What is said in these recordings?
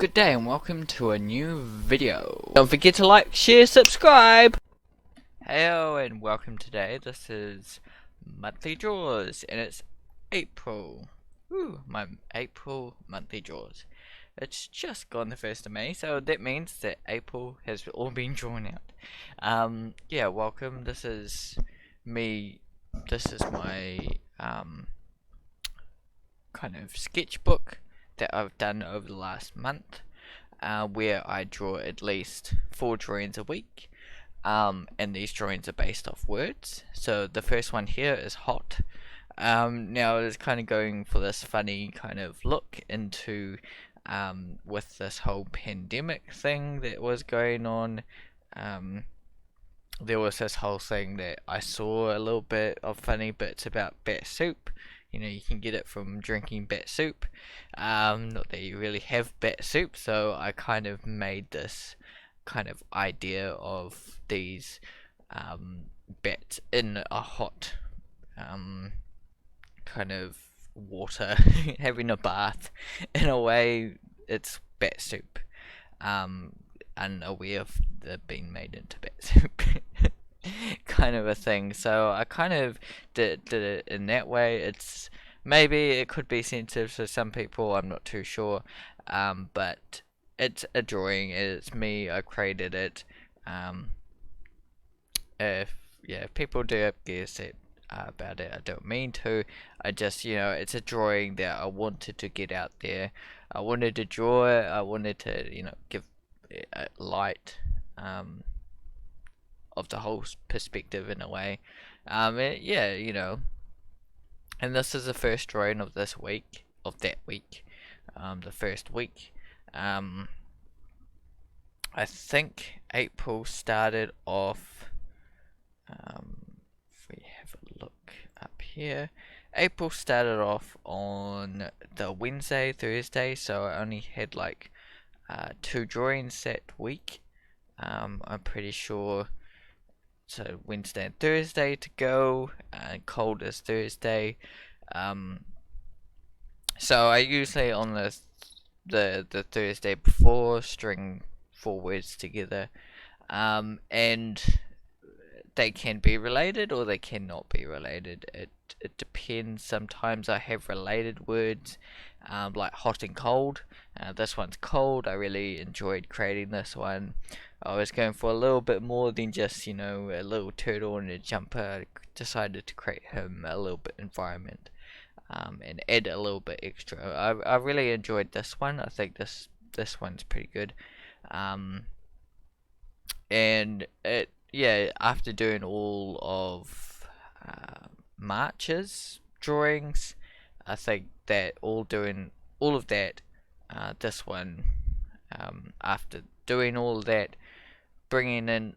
Good day and welcome to a new video. Don't forget to like, share, subscribe! Hello and welcome today. This is monthly draws and it's April. Ooh, my April monthly draws. It's just gone the 1st of May, so that means that April has all been drawn out. Yeah, welcome. This is me. This is my kind of sketchbook that I've done over the last month, where I draw at least 4 drawings a week, and these drawings are based off words. So the first one here is hot. Now it's kind of going for this funny kind of look into with this whole pandemic thing that was going on. There was this whole thing that I saw a little bit of funny bits about bat soup. You know, you can get it from drinking bat soup. Not that you really have bat soup, so I kind of made this kind of idea of these bats in a hot kind of water, having a bath. In a way, it's bat soup. Unaware of it being made into bat soup. Kind of a thing. So I kind of did it in that way. It's maybe it could be sensitive to some people, I'm not too sure, but it's a drawing. It's me. I created it. If people do have guessed it about it, I don't mean to. I just, it's a drawing that I wanted to get out there. I wanted to draw it. I wanted to give a light of the whole perspective in a way. And this is the first drawing of this week, of that week, the first week. I think April started off, if we have a look up here, April started off on the Wednesday, Thursday, so I only had like 2 drawings that week. I'm pretty sure. So Wednesday and Thursday to go, and cold is Thursday. So I usually on the Thursday before string 4 words together, and they can be related or they cannot be related. It depends. Sometimes I have related words, like hot and cold. This one's cold. I really enjoyed creating this one. I was going for a little bit more than just, a little turtle in a jumper. I decided to create him a little bit environment, and add a little bit extra. I really enjoyed this one. I think this one's pretty good. And after doing all of March's drawings, I think that doing all of that, this one, after doing all of that, bringing in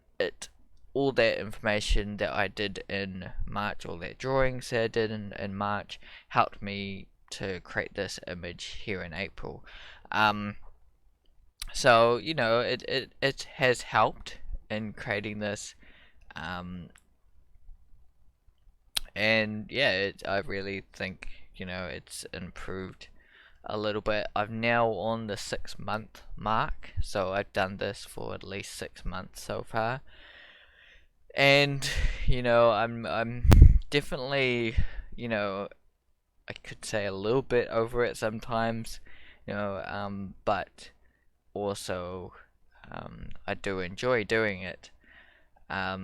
all that information that I did in March, all that drawings that I did in March, helped me to create this image here in April. So it has helped in creating this, and yeah, I really think it's improved a little bit. I'm now on the 6-month mark, so I've done this for at least 6 months so far, and I'm definitely, I could say a little bit over it sometimes, but also I do enjoy doing it. I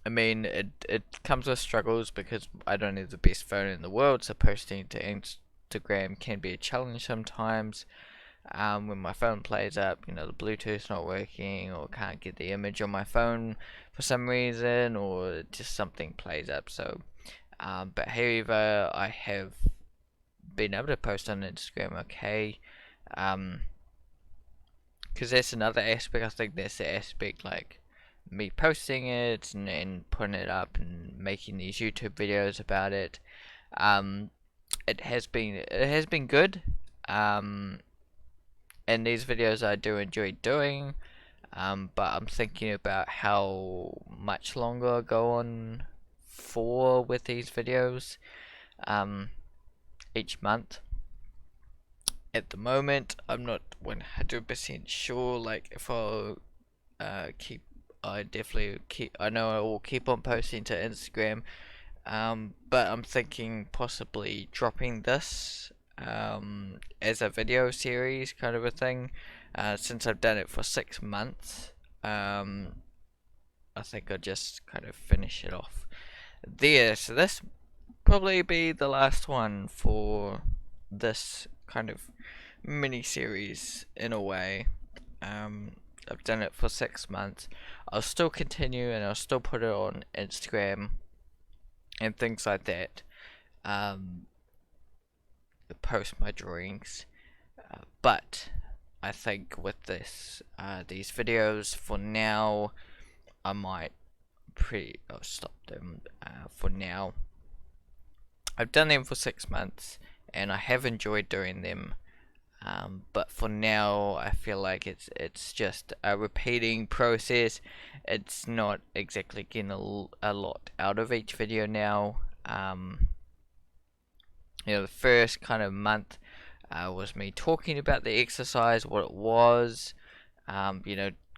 mean, it comes with struggles because I don't have the best phone in the world, so posting to Instagram can be a challenge sometimes. When my phone plays up, the Bluetooth's not working, or can't get the image on my phone for some reason, or just something plays up. So, but however, I have been able to post on Instagram okay. Because that's another aspect. I think that's the aspect, like me posting it and putting it up and making these YouTube videos about it. It has been good. And these videos I do enjoy doing. But I'm thinking about how much longer I go on for with these videos each month. at the moment. I'm not 100% sure, like, if I'll keep. I definitely keep. I know I will keep on posting to Instagram. But I'm thinking possibly dropping this as a video series kind of a thing. Since I've done it for 6 months, I think I'll just kind of finish it off there. So this probably be the last one for this kind of mini series in a way. Um, I've done it for 6 months. I'll still continue and I'll still put it on Instagram and things like that. Um, post my drawings, but I think with these videos for now, I might I'll stop them for now. I've done them for 6 months, and I have enjoyed doing them. But for now, I feel like it's just a repeating process. It's not exactly getting a lot out of each video now. The first kind of month was me talking about the exercise, what it was,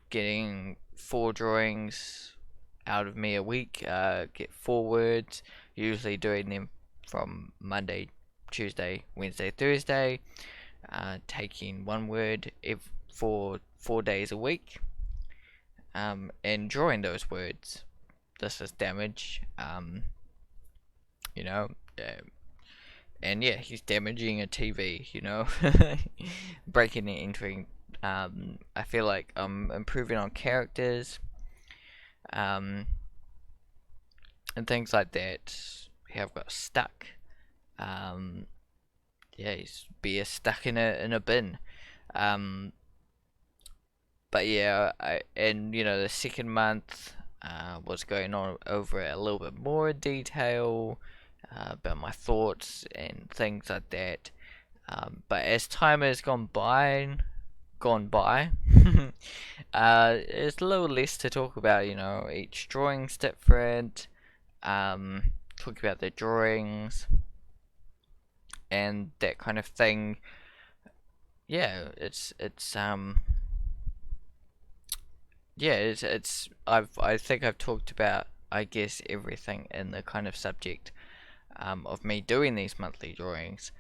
getting 4 drawings out of me a week, get 4 words, usually doing them from Monday, Tuesday, Wednesday, Thursday, taking 1 word for 4 days a week, and drawing those words. This is damage, you know, and yeah, he's damaging a TV, breaking and entering. I feel like I'm improving on characters, and things like that. Here I've got stuck. Yeah, he's beer stuck in a bin. But yeah, the second month was going on over it a little bit more detail about my thoughts and things like that. But as time has gone by, there's a little less to talk about. Each drawing's different. Talk about the drawings and that kind of thing. Yeah, I think I've talked about, I guess, everything in the kind of subject of me doing these monthly drawings.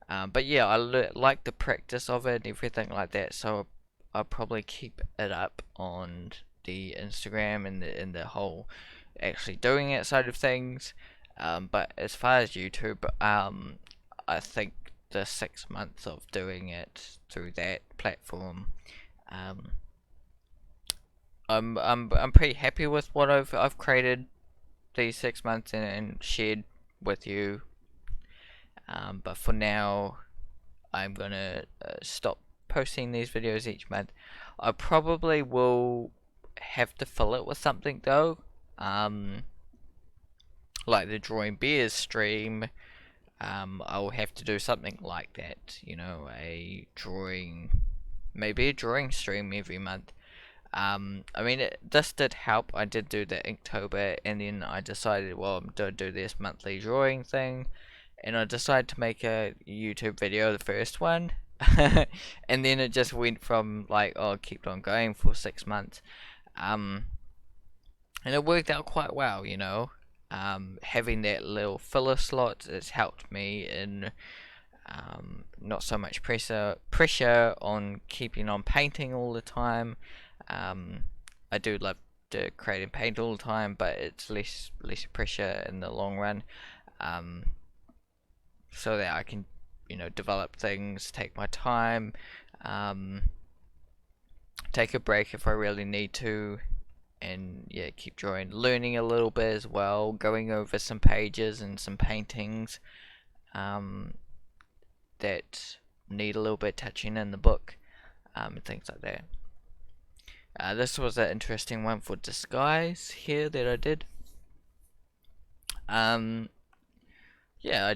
But yeah, I like the practice of it and everything like that, so I'll probably keep it up on the Instagram and the whole actually doing it side of things. But as far as YouTube, I think the 6 months of doing it through that platform, I'm pretty happy with what I've created these 6 months and shared with you. But for now, I'm gonna stop posting these videos each month. I probably will have to fill it with something though, like the Drawing Bears stream. I'll have to do something like that. Maybe a drawing stream every month. This did help. I did do the Inktober, and then I decided, well, I'm going to do this monthly drawing thing, and I decided to make a YouTube video, the first one, and then it just went from kept on going for 6 months, and it worked out quite well, having that little filler slot has helped me in not so much pressure on keeping on painting all the time. I do love to create and paint all the time, but it's less pressure in the long run, so that I can develop things, take my time, take a break if I really need to, and yeah, keep drawing, learning a little bit as well, going over some pages and some paintings that need a little bit touching in the book, and things like that. This was an interesting one for disguise here that I did. Yeah,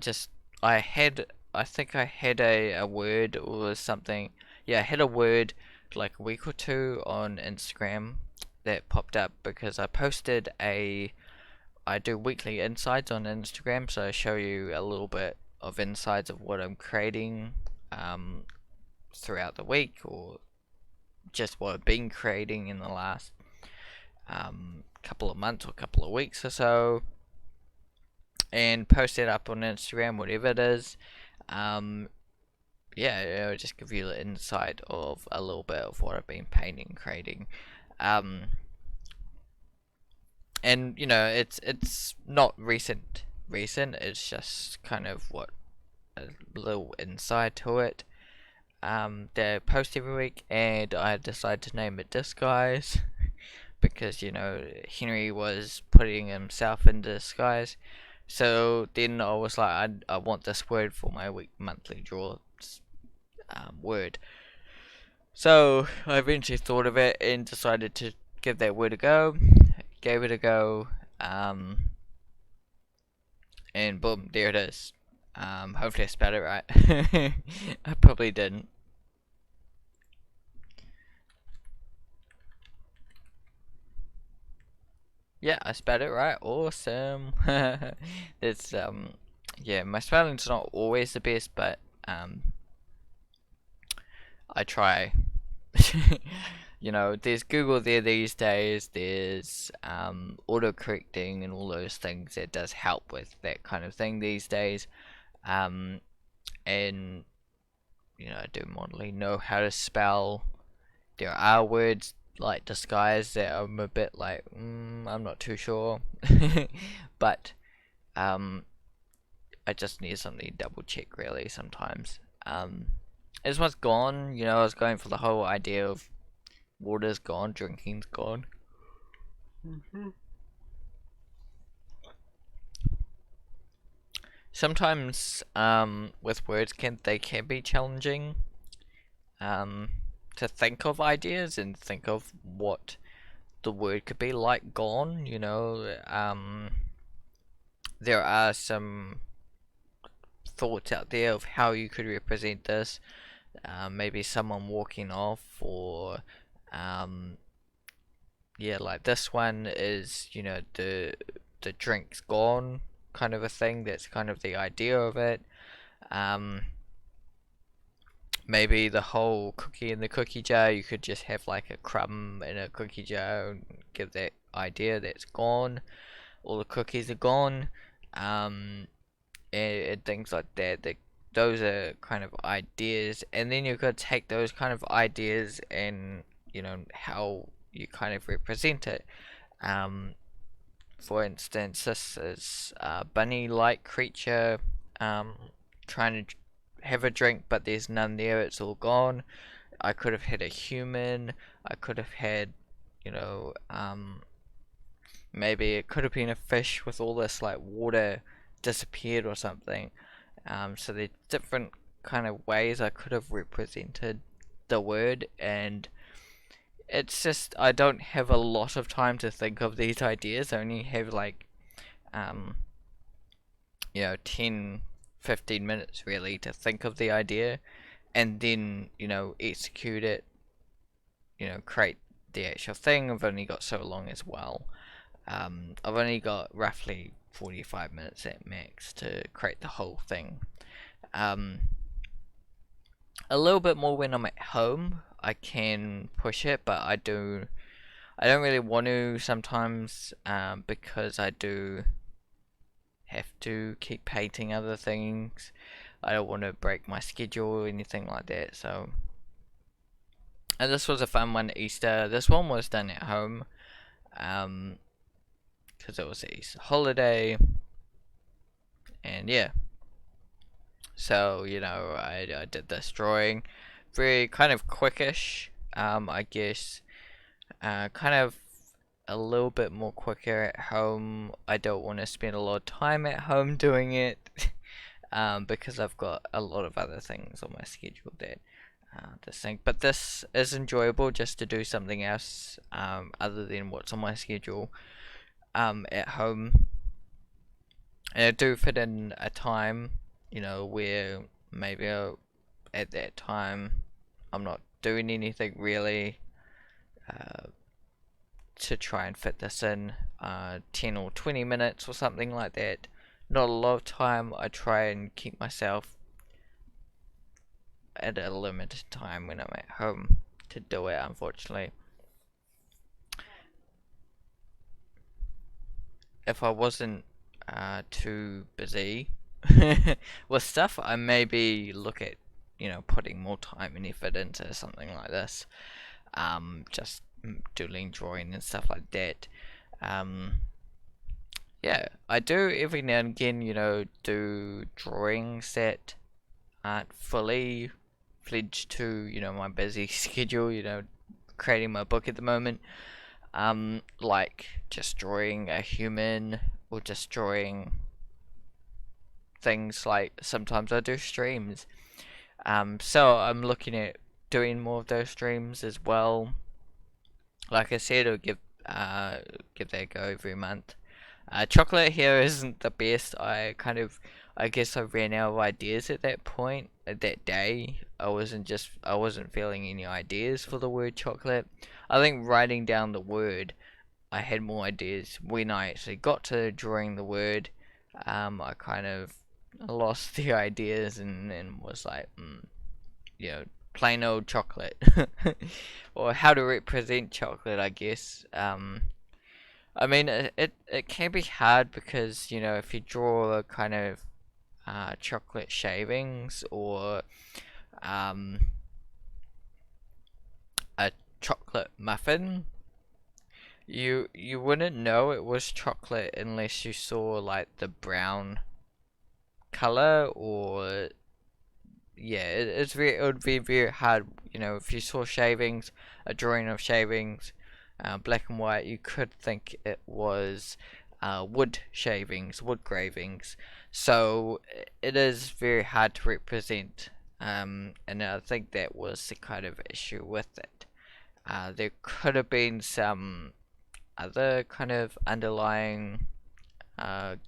I think I had a word or something. Yeah, I had a word like a week or two on Instagram that popped up because I do weekly insights on Instagram, so I show you a little bit of insights of what I'm creating throughout the week, or just what I've been creating in the last couple of months or couple of weeks or so, and post it up on Instagram, whatever it is. Yeah, it'll just give you the insight of a little bit of what I've been painting, creating. And it's not recent. It's just kind of what a little insight to it. They post every week, and I decided to name it Disguise because Henry was putting himself in disguise. So then I was like, I want this word for my monthly draw word. So I eventually thought of it and decided to give that word a go. Gave it a go, and boom, there it is. Hopefully I spelled it right. I probably didn't. Yeah, I spelled it right. Awesome. It's yeah, my spelling's not always the best, but I try. There's Google there these days. There's autocorrecting and all those things that does help with that kind of thing these days. And I do moderately know how to spell. There are words like disguise that I'm a bit like, I'm not too sure. But I just need something to double check really sometimes. This one's gone. I was going for the whole idea of water's gone, drinking's gone. Sometimes with words they can be challenging to think of ideas and think of what the word could be like gone. There are some thoughts out there of how you could represent this. Maybe someone walking off, or yeah, like this one is the drink's gone kind of a thing. That's kind of the idea of it. Maybe the whole cookie in the cookie jar, you could just have like a crumb in a cookie jar and give that idea that's gone. All the cookies are gone. And things like that. Those are kind of ideas, and then you've got to take those kind of ideas and how you kind of represent it. For instance, this is a bunny-like creature trying to have a drink, but there's none there. It's all gone. I could have had a human. I could have had, maybe it could have been a fish with all this like water disappeared or something. So there's different kind of ways I could have represented the word, and it's just I don't have a lot of time to think of these ideas. I only have like 10 15 minutes really to think of the idea, and then execute it, create the actual thing. I've only got so long as well. I've only got roughly 45 minutes at max to create the whole thing. A little bit more when I'm at home. I can push it, but I don't really want to sometimes, because I do have to keep painting other things. I don't want to break my schedule or anything like that. So, and this was a fun one, Easter. This one was done at home, because it was an Easter holiday, and yeah. So I did this drawing, very kind of quickish, I guess, kind of a little bit more quicker at home. I don't want to spend a lot of time at home doing it, because I've got a lot of other things on my schedule that this thing. But this is enjoyable just to do something else other than what's on my schedule at home. And I do fit in a time, where maybe at that time I'm not doing anything really to try and fit this in 10 or 20 minutes or something like that. Not a lot of time. I try and keep myself at a limited time when I'm at home to do it, unfortunately. If I wasn't too busy with stuff, I maybe look at, putting more time and effort into something like this. Just doodling, drawing, and stuff like that. Um, yeah, I do every now and again, do drawings that aren't fully fledged to, my busy schedule, creating my book at the moment. Like just drawing a human or just drawing things like sometimes I do streams. So I'm looking at doing more of those streams as well. Like I said, I'll give that a go every month. Chocolate here isn't the best. I guess I ran out of ideas at that point. At that day, I wasn't feeling any ideas for the word chocolate. I think writing down the word, I had more ideas. When I actually got to drawing the word, I kind of lost the ideas and was like, you know, plain old chocolate, or how to represent chocolate, I guess. I mean, it can be hard because if you draw a kind of chocolate shavings or um, a chocolate muffin, you wouldn't know it was chocolate unless you saw like the brown color, or yeah, it would be very hard. If you saw shavings, a drawing of shavings, black and white, you could think it was wood shavings, wood gravings. So it is very hard to represent, and I think that was the kind of issue with it. There could have been some other kind of underlying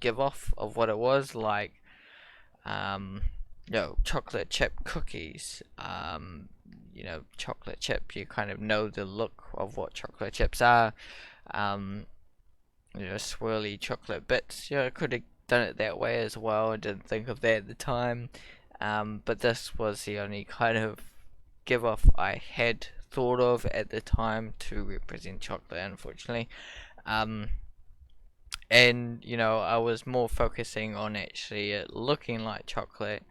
give off of what it was, like um, chocolate chip cookies. Chocolate chip, you kind of know the look of what chocolate chips are. Um, swirly chocolate bits. I could have done it that way as well. I didn't think of that at the time. But this was the only kind of give off I had thought of at the time to represent chocolate, unfortunately. Um, and I was more focusing on actually it looking like chocolate,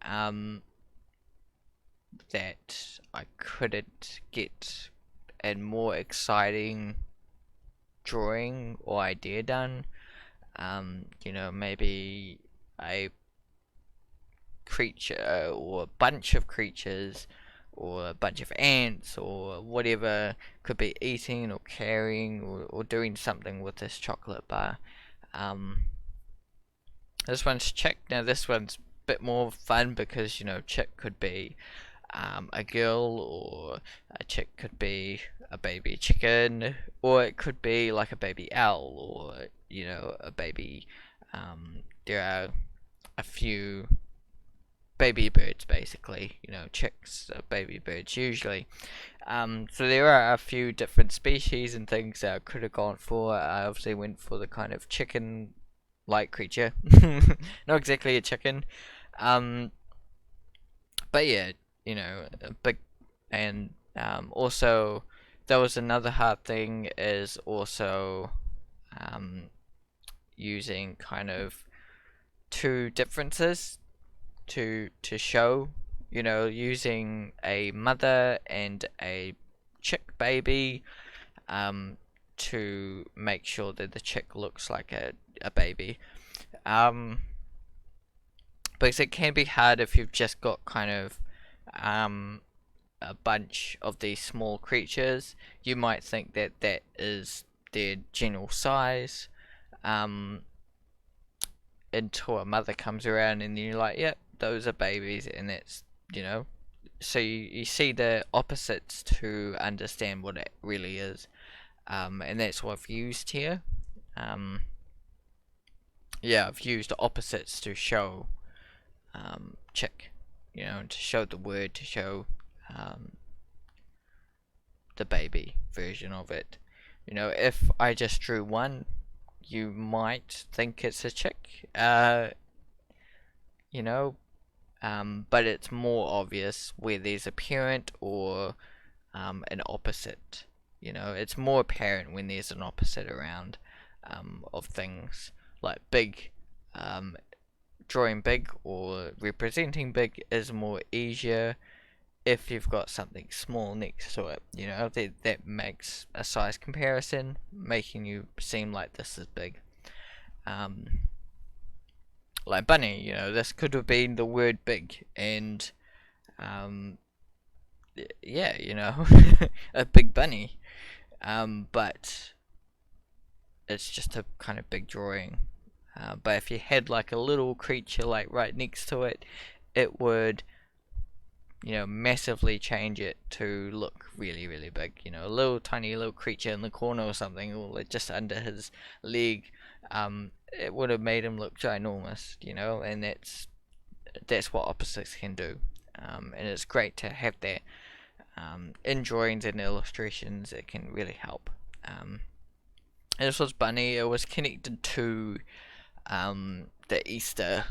um, that I couldn't get a more exciting drawing or idea done. Maybe a creature or a bunch of creatures or a bunch of ants or whatever could be eating or carrying or doing something with this chocolate bar. Um, this one's chick. Now this one's a bit more fun because chick could be a girl, or a chick could be a baby chicken, or it could be like a baby owl, or a baby. There are a few baby birds, basically. Chicks are baby birds usually. So there are a few different species and things that I could have gone for. I obviously went for the kind of chicken-like creature, not exactly a chicken. But yeah, a big, and also there was another hard thing is also um, using kind of two differences to show, using a mother and a chick baby, to make sure that the chick looks like a baby. Because it can be hard if you've just got kind of um, a bunch of these small creatures. You might think that that is their general size, um, until a mother comes around and you're like, yep, those are babies, and it's, so you see the opposites to understand what it really is, and that's what I've used here. Um, yeah, I've used opposites to show chick, to show the word, to show um, the baby version of it. If I just drew one, you might think it's a chick. You know, but it's more obvious where there's a parent or an opposite. You know, it's more apparent when there's an opposite around of things like big. Drawing big or representing big is more easier if you've got something small next to it. You know, that makes a size comparison, making you seem like this is big. Um, like bunny, you know, this could have been the word big, and um, yeah, you know, a big bunny. But it's just a kind of big drawing. But if you had like a little creature like right next to it, it would, you know, massively change it to look really, really big. You know, a little tiny little creature in the corner or something, or just under his leg, it would have made him look ginormous. You know, and that's what opposites can do. And it's great to have that in drawings and illustrations. It can really help. And this was Bunny. It was connected to the Easter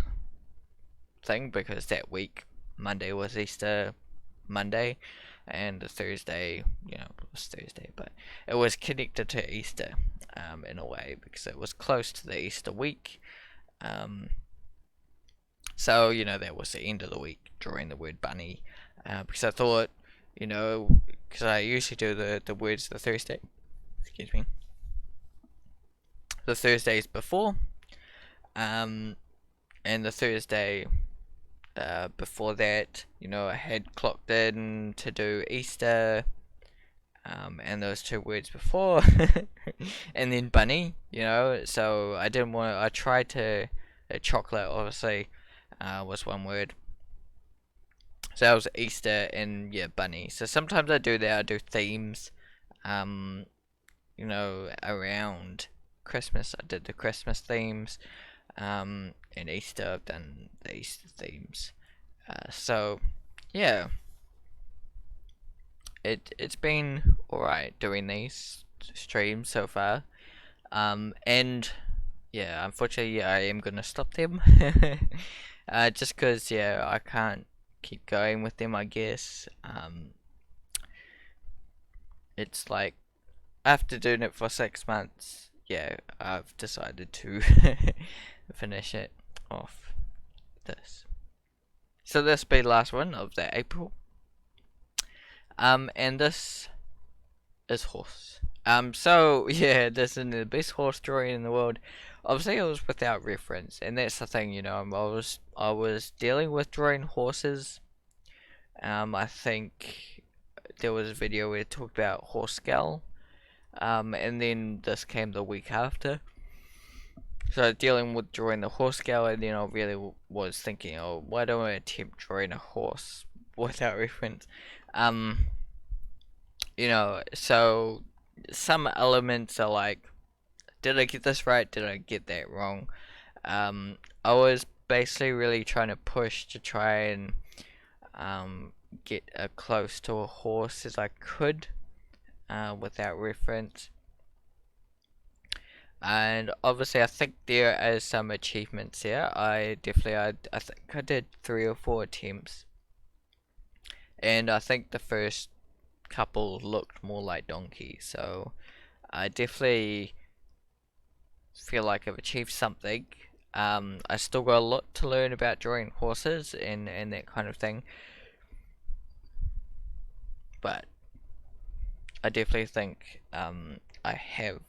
thing because that week Monday was Easter Monday, and the Thursday, you know, it was Thursday, but it was connected to Easter in a way because it was close to the Easter week. So you know that was the end of the week drawing the word bunny because I thought, you know, because I usually do the words the Thursday, excuse me, the Thursdays before, and the Thursday before that, you know, I had clocked in to do Easter, and those two words before, and then bunny, you know, so I didn't want to, I tried to, chocolate obviously was one word, so that was Easter and yeah, bunny. So sometimes I do that, I do themes, you know, around Christmas, I did the Christmas themes, and Easter, I've done the Easter themes. So yeah, it's been alright doing these streams so far. And yeah, unfortunately, yeah, I am gonna stop them. Just cause yeah, I can't keep going with them. I guess. It's like after doing it for 6 months, yeah, I've decided to finish it off. This. So this will be the last one of the April. And this is horse. So yeah, this is the best horse drawing in the world. Obviously, it was without reference, and that's the thing, you know. I was dealing with drawing horses. I think there was a video where it talked about horse skull. And then this came the week after. So dealing with drawing the horse skull, and then I really was thinking, oh, why don't I attempt drawing a horse without reference? You know, so some elements are like, did I get this right? Did I get that wrong? I was basically really trying to push to try and get as close to a horse as I could without reference. And obviously, I think there is some achievements here. I think I did 3 or 4 attempts, and I think the first couple looked more like donkeys. So I definitely feel like I've achieved something. I still got a lot to learn about drawing horses and that kind of thing, but I definitely think I have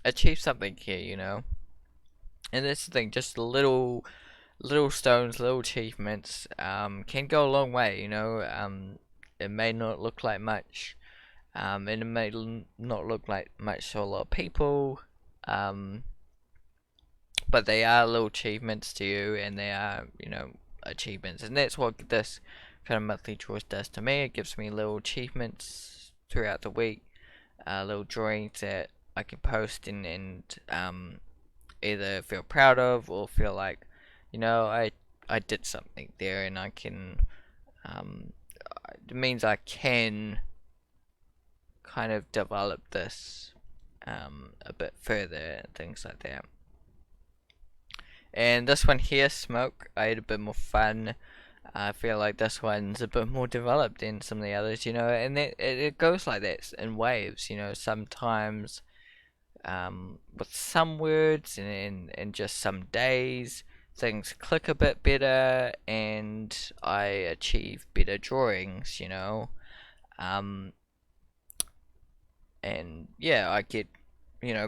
achieved something here, you know. And that's the thing, just little stones, little achievements can go a long way, you know. It may not look like much, and it may not look like much to a lot of people, but they are little achievements to you, and they are, you know, achievements, and that's what this kind of monthly chores does to me. It gives me little achievements throughout the week, little drawings that I can post and either feel proud of or feel like, you know, I did something there, and I can it means I can kind of develop this a bit further and things like that. And this one here, Smoke, I had a bit more fun. I feel like this one's a bit more developed than some of the others, and it goes like that in waves, sometimes with some words and just some days things click a bit better and I achieve better drawings, um, and yeah, I get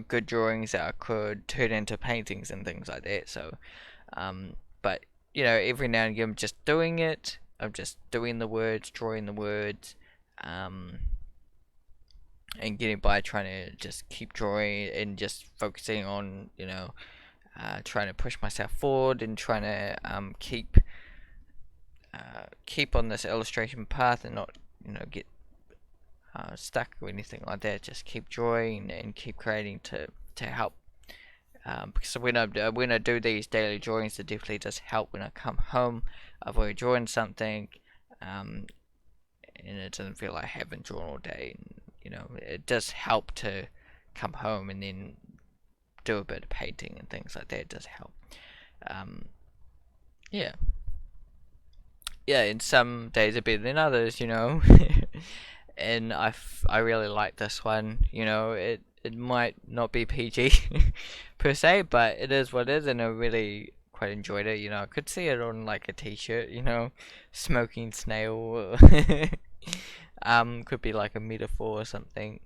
good drawings that I could turn into paintings and things like that. So, but every now and again, I'm just doing it. I'm just doing the words, drawing the words, um, and getting by, trying to just keep drawing and just focusing on trying to push myself forward and trying to keep on this illustration path and not get stuck or anything like that. Just keep drawing and keep creating to help. Because when I do these daily drawings, it definitely does help when I come home. I've already drawn something, and it doesn't feel like I haven't drawn all day. And, it does help to come home and then do a bit of painting and things like that. It does help. Um, yeah, yeah. And some days are better than others, and I really like this one. It might not be PG per se, but it is what it is, and I really quite enjoyed it. I could see it on like a T-shirt. Smoking snail. Could be like a metaphor or something.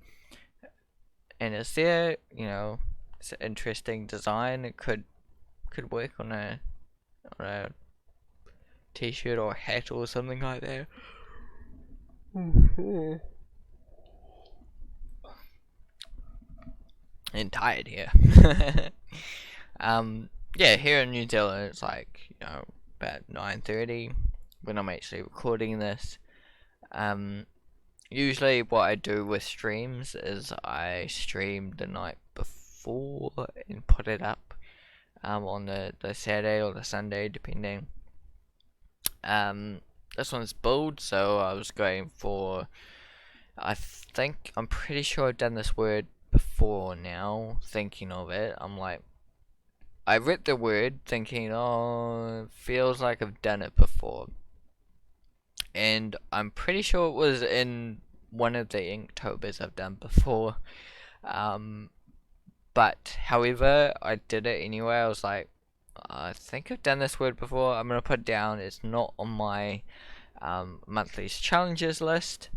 And it's there. It's an interesting design. It could work on a T-shirt or a hat or something like that. And tired here. Yeah, here in New Zealand it's like about 9:30 when I'm actually recording this. Usually what I do with streams is I stream the night before and put it up on the Saturday or the Sunday depending. This one's bold, so I was going for. I'm pretty sure I've done this word before now. Thinking of it, I'm like, I read the word thinking, oh, it feels like I've done it before. And I'm pretty sure it was in one of the Inktober's I've done before. Um, but however, I did it anyway. I was like, I think I've done this word before. I'm gonna put it down. It's not on my monthly challenges list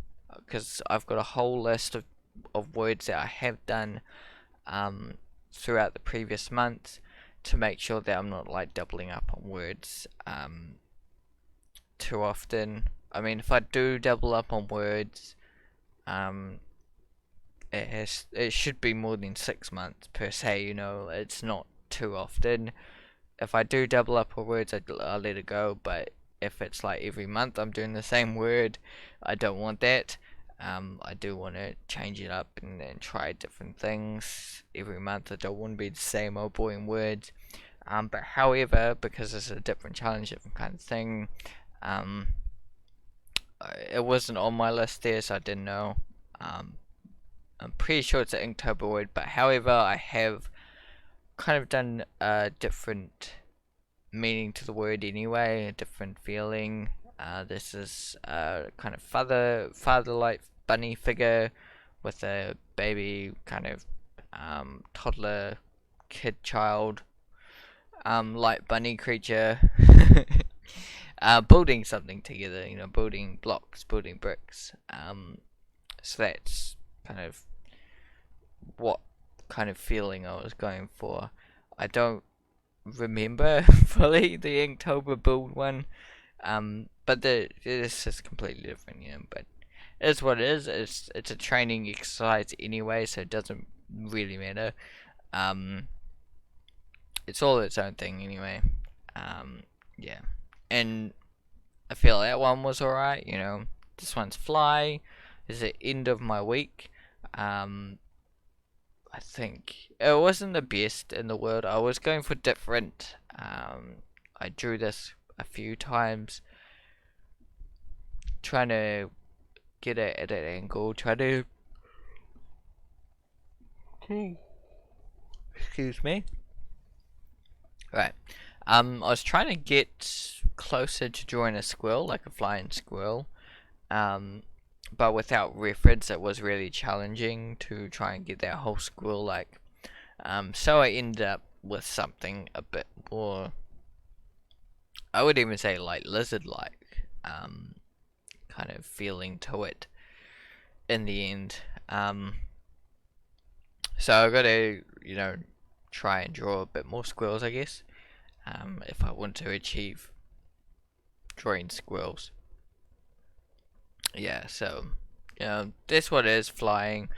because I've got a whole list of words that I have done throughout the previous month to make sure that I'm not like doubling up on words too often. I mean, if I do double up on words, it should be more than 6 months per se. It's not too often. If I do double up on words, I'll let it go. But if it's like every month I'm doing the same word, I don't want that. I do want to change it up and try different things every month. I don't want to be the same old boring words. But however, because it's a different challenge, different kind of thing, it wasn't on my list there, so I didn't know. I'm pretty sure it's an Inktober word, but however, I have kind of done a different meaning to the word anyway, a different feeling. This is a kind of father-like bunny figure with a baby kind of toddler kid child like bunny creature building something together, building blocks, building bricks. So that's kind of what kind of feeling I was going for. I don't remember fully the Inktober build one, but this is completely different, but it is what it is. It's a training exercise anyway, so it doesn't really matter. It's all its own thing anyway. Yeah, and I feel that one was alright. This one's fly. This is the end of my week. I think it wasn't the best in the world. I was going for different. I drew this a few times, trying to get it at an angle. Try to. Excuse me. Right. I was trying to get closer to drawing a squirrel, like a flying squirrel. Um, but without reference, it was really challenging to try and get that whole squirrel like. So I ended up with something a bit more. I would even say like lizard-like, kind of feeling to it in the end. So I got to, try and draw a bit more squirrels, I guess. If I want to achieve drawing squirrels. Yeah, so that's what it is, flying.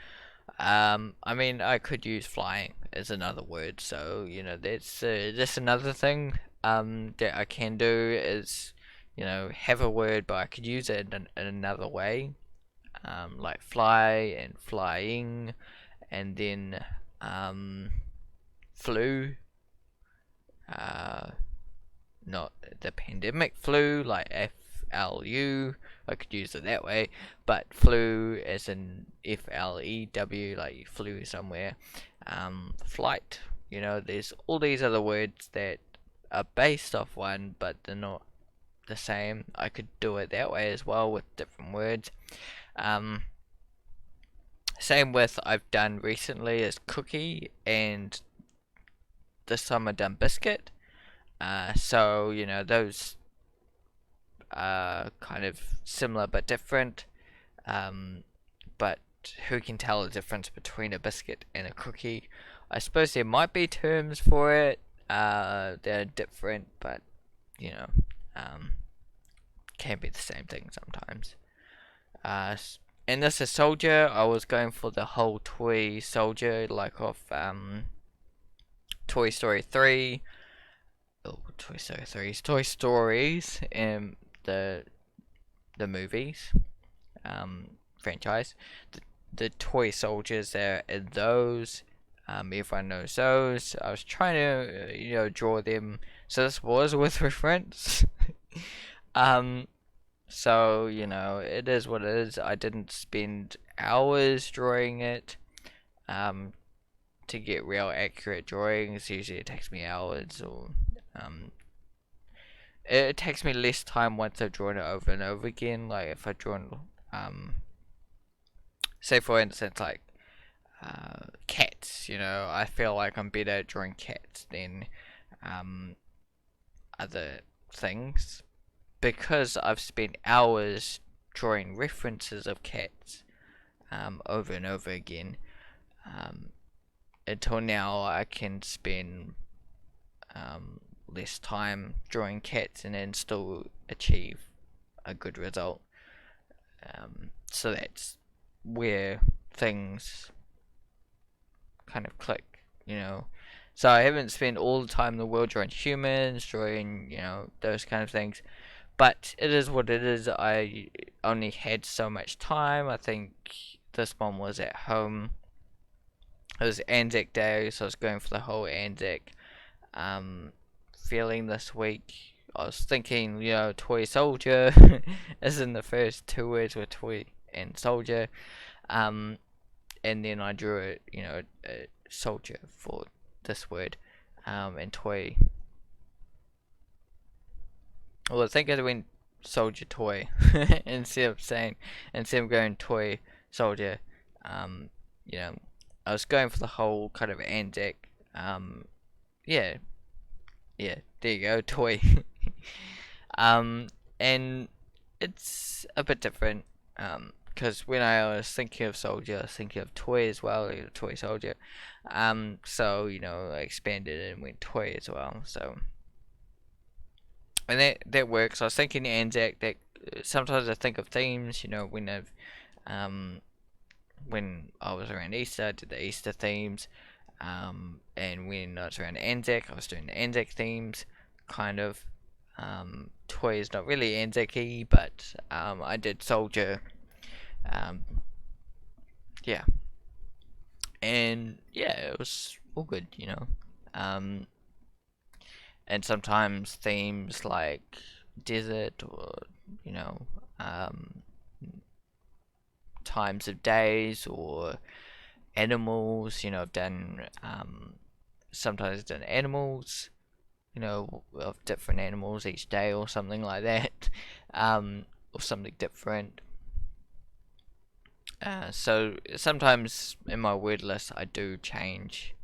I mean, I could use flying as another word, so that's another thing that I can do is have a word, but I could use it in another way, like fly and flying, and then flu, uh, not the pandemic flu, like FLU. I could use it that way, but flew as in FLEW, like you flew somewhere. Flight, there's all these other words that are based off one, but they're not the same. I could do it that way as well with different words. Um, Same with I've done recently is cookie, and this time I've done biscuit. So those are kind of similar but different. But who can tell the difference between a biscuit and a cookie? I suppose there might be terms for it. They're different, but you know, um, can be the same thing sometimes. And this is soldier. I was going for the whole toy soldier, like off Toy Story 3. Oh, Toy Story 3. Toy Stories and the movies franchise. The toy soldiers there in those. Everyone knows those. I was trying to draw them. So this was with reference. um, so it is what it is. I didn't spend hours drawing it. Um, to get real accurate drawings, usually it takes me hours, or it takes me less time once I've drawn it over and over again. Like if I draw, say for instance, like cats. I feel like I'm better at drawing cats than um, other things because I've spent hours drawing references of cats over and over again. Until now, I can spend less time drawing cats and then still achieve a good result. So that's where things kind of click. So I haven't spent all the time in the world drawing humans, drawing, those kind of things. But it is what it is. I only had so much time. I think this one was at home. It was Anzac Day, so I was going for the whole Anzac feeling this week. I was thinking, toy soldier, as in the first two words were toy and soldier. And then I drew a soldier for this word, and toy. Well, I think I went soldier toy instead of going toy soldier. You know, I was going for the whole kind of Anzac. Yeah, yeah. There you go, toy. And it's a bit different. Because when I was thinking of soldier, I was thinking of toy as well, toy soldier. So I expanded it and went toy as well. So, and that works. I was thinking Anzac. That sometimes I think of themes. When I was around Easter, I did the Easter themes. And when I was around Anzac, I was doing the Anzac themes, kind of. Toy is not really Anzac-y, but I did soldier. Yeah, and yeah, it was all good. And sometimes themes like desert or you know, um, times of days or animals. I've done sometimes done animals. of different animals each day or something like that, or something different. So sometimes in my word list I do change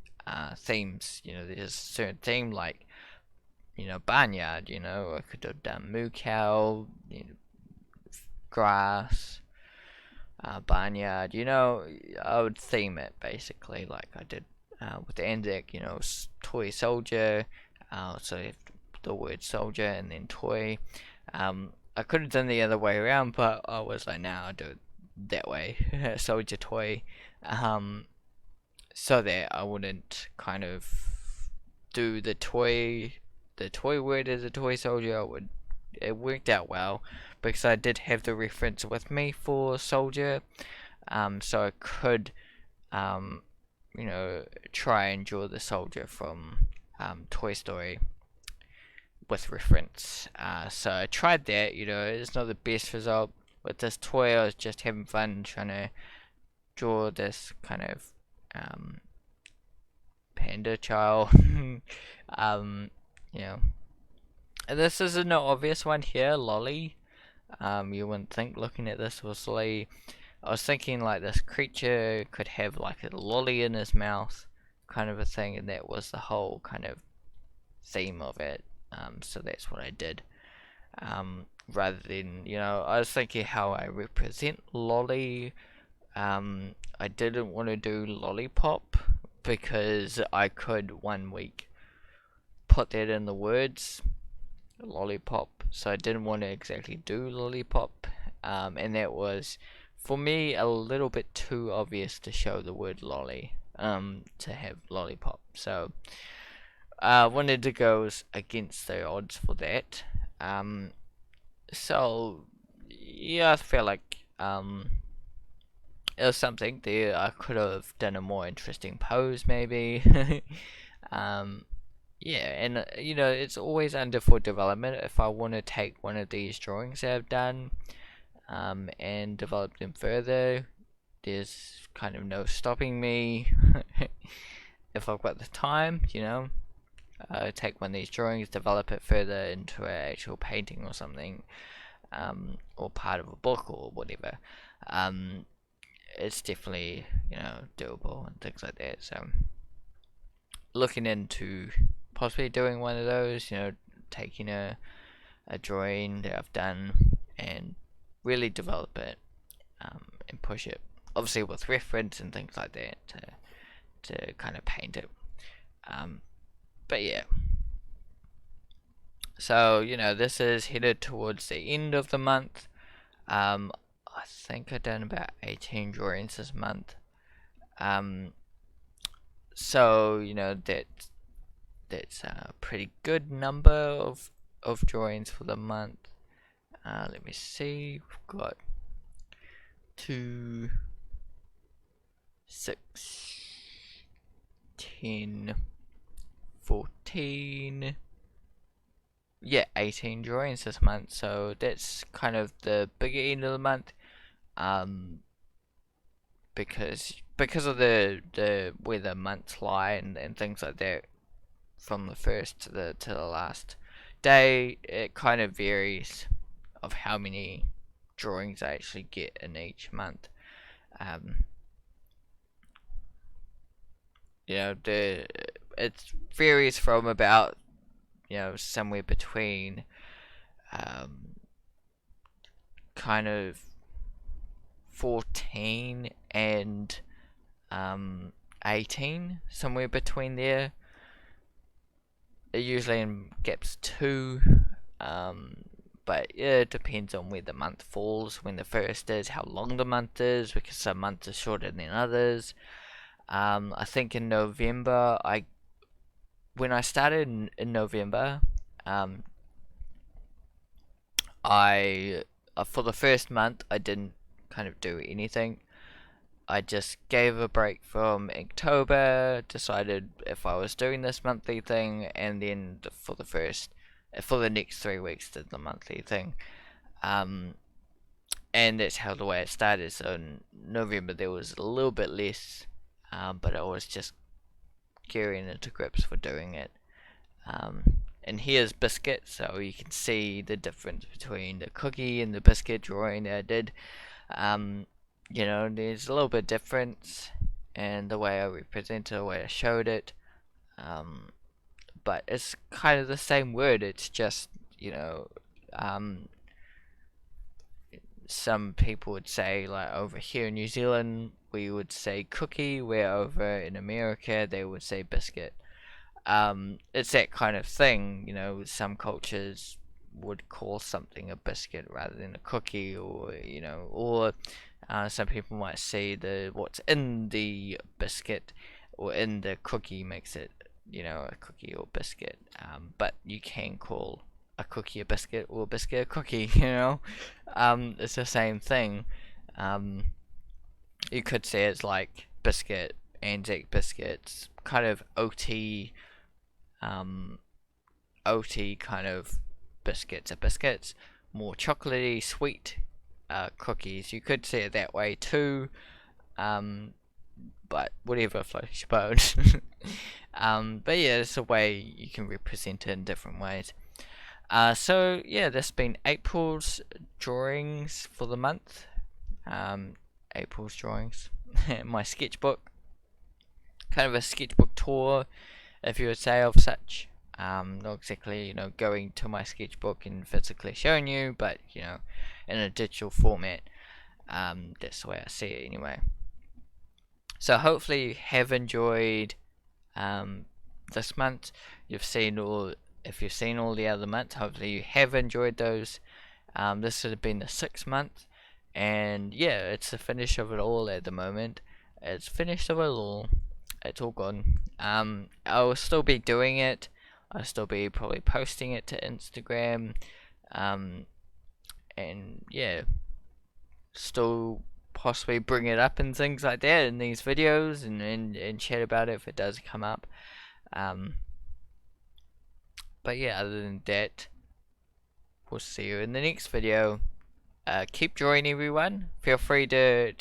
themes. There's a certain theme like barnyard. I could have done moo cow, grass, barnyard. I would theme it basically like I did with the Anzac. Toy soldier. So you have the word soldier and then toy. I could have done the other way around, but I was like, nah, I'll do it that way. Soldier toy. Um, so that I wouldn't kind of do the toy word as a toy soldier. It worked out well because I did have the reference with me for soldier, so I could um, try and draw the soldier from Toy Story with reference. So I tried that. It's not the best result with this toy. I was just having fun trying to draw this kind of panda child. um, you know, and this is an obvious one here, Lollie. You wouldn't think looking at this was Lollie. I was thinking like this creature could have like a lolly in his mouth, kind of a thing, and that was the whole kind of theme of it. So that's what I did. Rather than, I was thinking how I represent Lolly. I didn't want to do lollipop because I could 1 week put that in the words lollipop, so I didn't want to exactly do lollipop, and that was for me a little bit too obvious to show the word lolly, to have lollipop. So I wanted to go against the odds for that. So yeah, I feel like it was something there. I could have done a more interesting pose, maybe. um, yeah, and it's always under for development. If I want to take one of these drawings that I've done, and develop them further, there's kind of no stopping me. If I've got the time, take one of these drawings, develop it further into an actual painting or something, or part of a book or whatever. It's definitely doable and things like that. So looking into possibly doing one of those, taking a drawing that I've done and really develop it, and push it, obviously with reference and things like that, to kind of paint it. But yeah, so this is headed towards the end of the month. I think I've done about 18 drawings this month. So that's a pretty good number of drawings for the month. Let me see. We've got 2, 6, 10, 14. Yeah, 18 drawings this month. So that's kind of the bigger end of the month. Because of the where the months lie and things like that, from the first to the last day, it kind of varies of how many drawings I actually get in each month. It varies from about somewhere between kind of 14 and 18, somewhere between there. It usually in gaps 2, but yeah, it depends on where the month falls, when the first is, how long the month is, because some months are shorter than others. I think in November, when I started in November, I for the first month I didn't kind of do anything. I just gave a break from October, decided if I was doing this monthly thing, and then for the next 3 weeks did the monthly thing. And that's how the way it started. So in November there was a little bit less, but I was just gearing into grips for doing it. and here's Biscuit, so you can see the difference between the cookie and the biscuit drawing that I did. You know, there's a little bit of difference in the way I represented it, the way I showed it. Um, but it's kind of the same word. It's just, you know, some people would say, like over here in New Zealand, we would say cookie, where over in America they would say biscuit. It's that kind of thing, you know. Some cultures would call something a biscuit rather than a cookie, or you know, or some people might say the what's in the biscuit or in the cookie makes it, you know, a cookie or biscuit. But you can call a cookie a biscuit or a biscuit a cookie. You know, it's the same thing. Um, you could say it's like biscuit, Anzac biscuits, kind of um, oaty kind of biscuits are biscuits, more chocolatey, sweet cookies. You could say it that way too, but whatever floats your boat. But yeah, it's a way you can represent it in different ways. So yeah, there's been April's drawings for the month. April's drawings, my sketchbook, kind of a sketchbook tour, if you would say, of such. Not exactly, you know, going to my sketchbook and physically showing you, but you know, in a digital format. That's the way I see it anyway. So hopefully you have enjoyed this month. You've seen all, if you've seen all the other months, hopefully you have enjoyed those. This would have been the 6th month, and yeah, it's the finish of it all at the moment. It's finished of it all. It's all gone. I will still be doing it. I'll still be probably posting it to Instagram. And yeah, still possibly bring it up and things like that in these videos, and chat about it if it does come up. But yeah, other than that, we'll see you in the next video. Keep drawing, everyone. Feel free to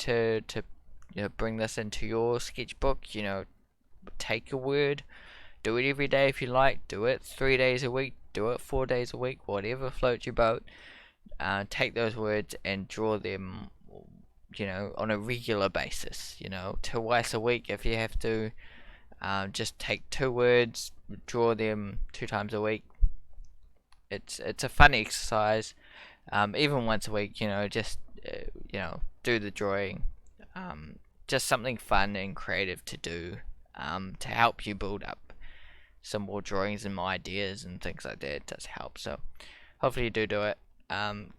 you know, bring this into your sketchbook. You know, take a word, do it every day if you like, do it 3 days a week, do it 4 days a week, whatever floats your boat. Take those words and draw them, you know, on a regular basis, you know, twice a week if you have to. Just take 2 words, draw them 2 times a week. It's a fun exercise. Even once a week, you know, just you know, do the drawing. Just something fun and creative to do, to help you build up some more drawings and more ideas and things like that. It does help. So hopefully you do it.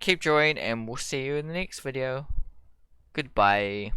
Keep drawing, and we'll see you in the next video. Goodbye.